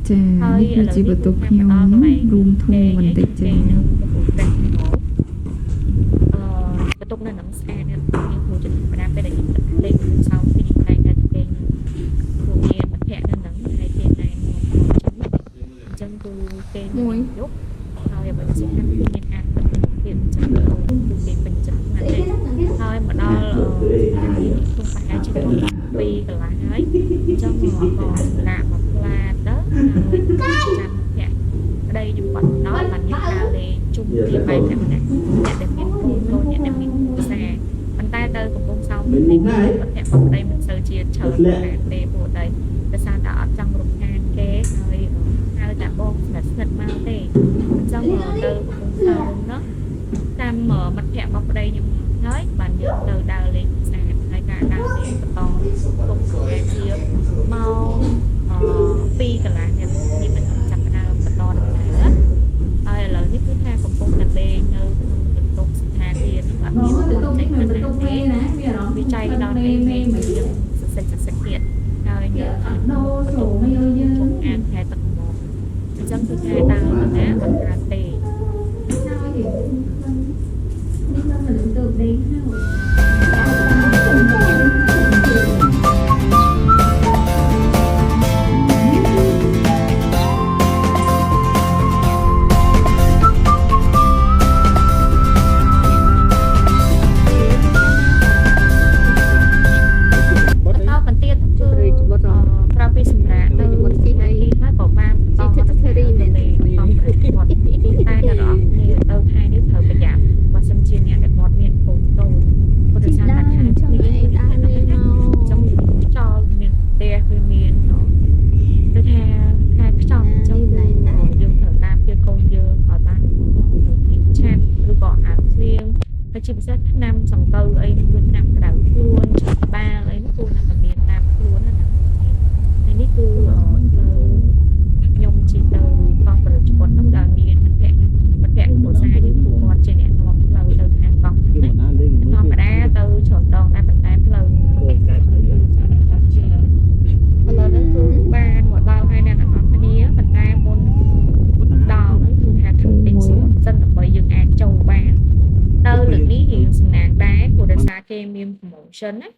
ចានេះគឺជាបន្ទប់ខ្ញុំរួមធំបន្តិចចាបន្ទប់នៅនឹងស្អាតណាស់ខ្ញុំគួរจะប្រដាប់ពេលដែលខ្ញុំលេងសោពីខ្ញុំតែងតែគេគួរមានមិត្តភក្តិនៅនឹងហើយគេតែអញ្ចឹងគឺគេមួយយប់ហើយបើសិនណាមានអាចទៅទៀតអញ្ចឹងគេពេញចិត្តណាស់ទេហើយមកដល់ខ្ញុំប្រហែលជា2កន្លះហើយអញ្ចឹងក៏សម្រាប់មកផ្លាទៅហើយចាំភក្តិប្តីខ្ញុំបាត់ដល់បានខ្ញុំដើរលេងជុំគ្នាបែបតែម្នាក់អ្នកដែលមានកូនអ្នកដែលមានគ្រួសារប៉ុន្តែទៅកំពុងសោមនេះភក្តិបងប្តីមិនសូវជាច្រើនទេព្រោះតែដោយសារតែអត់ចង់រំខានគេហើយហៅតែបងស្និទ្ធមកទេអញ្ចឹងទៅកំពុងសោមនោះតាមមិត្តភក្តិបងប្តីខ្ញុំហើយបានយើងទៅដើរលេងផ្សារហើយការដើរលេងបន្តទុកប្រហែលជាម៉ោង2កន្លះនេះមិនចាប់ផ្ដើមបន្តដំណើរហើយឥឡូវនេះគឺថាកំពុងតែលេងនៅក្នុងបន្ទប់ស្ថានភាពអត់មានបន្ទប់ទេណាវាអារម្មណ៍វាចៃដល់ទេមេមកយើងសសិទ្ធទៀតហើយយើងអត់ដូរចូលមកយើងអានខែទឹកមកអញ្ចឹងគឺខែដើរណាមិនកើតទេហើយនេះខ្ញុំមិនទៅលេងហើយជាពិសេសឆ្នាំសង្កូវអីនឹងវាឆ្នាំក្តៅខ្លួនបាល់អីនោះគួរតែមានតាមខ្លួនណាហើយនេះគឺខ្ញុំជិះទៅកោះប្រជប៉ុននោះដែលមានមិត្តភក្តិគ្រួសារយើងគឺគាត់ជាអ្នកនាំផ្លូវទៅខាងកោះហ្នឹងធម្មតាទៅច្រើនដងដែរប៉ុន្តែផ្លូវជាឥឡូវនេះគឺបានមកដល់ហើយអ្នកទាំងអស់គ្នាប៉ុន្តែមុនដល់នោះគឺថាធ្វើទិញសិនដើម្បីយើងអាចចូលបានទៅលើកនេះយើងសំណាងដែរព្រោះដោយសារគេមាន promotion ណា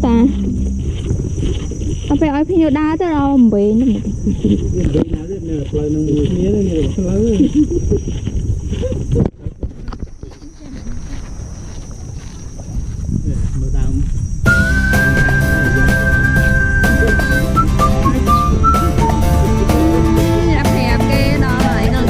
taเอาไปเอาพี่โยดาตัวเราเบนนี่ Vậy nào đấy nè, lời nó mùi mía đấy nè, không lớn. Mưa đau. Đẹp đẹp cái đó lại gần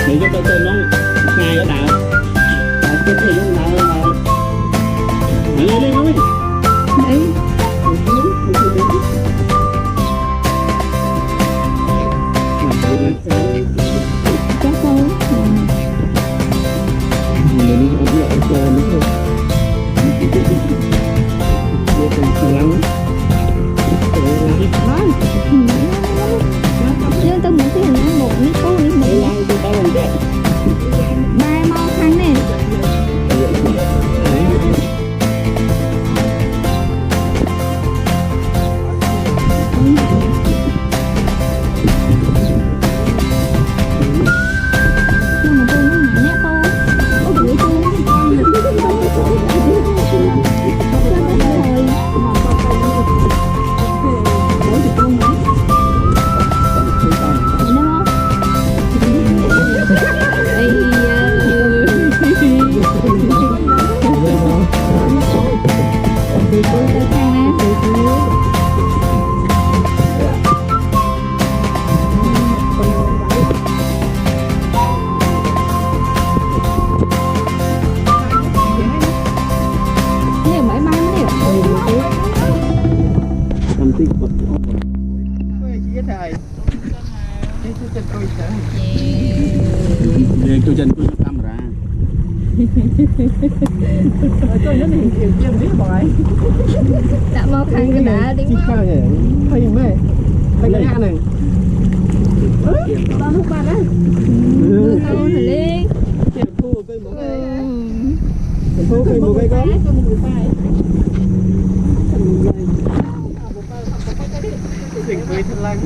Để cho tôi nó ngay ở đạo. Cái gì nó đạo rồi. Lên lên ơi. đấy chắc không Mình ốp lại cho nó thôi. Để con lắng. nhưng tôi muốn cái hình một nít cô nít một Lắng tôi tao làm vậy. ba mau khăn này nhưng mà tôi nó nè cô có buổi tôi Làm tích bật. Ôi, chị thầy. Đây tôi chân tôi sẽ. Để tôi chân tôi camera. Tôi nó hình kiểu chiêm biết hỏi. đã mau khăn cái đã đi Sao vậy? Thấy mê. Thấy cái này. Ba lúc ba đấy. đâu này lên Thu cây một cây. Thu cây một cây con. Tình cười thật lành.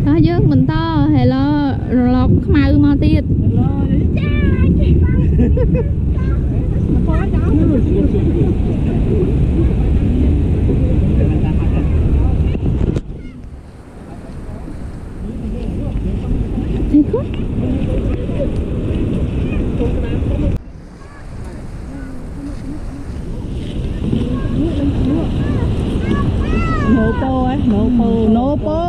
đó dương mình to hay lo lọt màu mà tiệt thấy quá nổ po ấy, nổ po.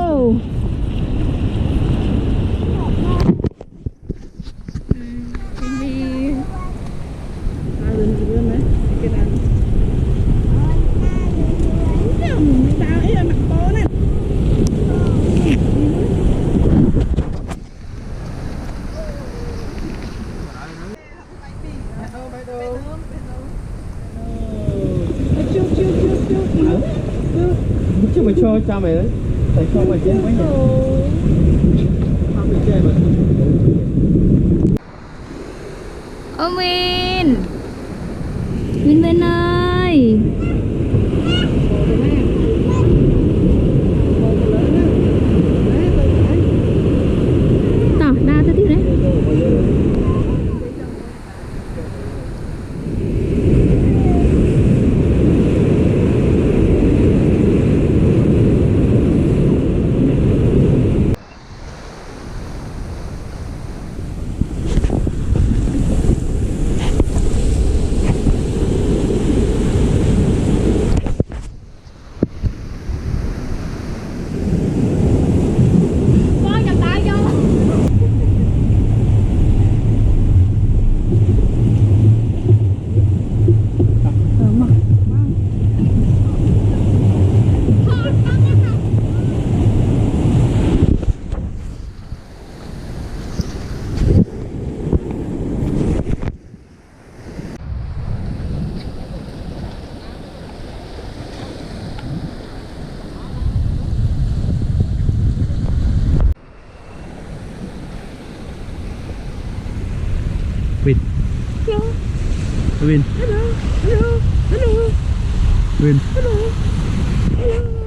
Chứ mà cho cha mày đấy, tại cho mày chết mấy nhỉ? Không bị chơi mà. ô Min Min Min ơi tỏ đa tới tiếp đấy Win. Win. Hello. Hello. Hello. Win. Hello. Hello.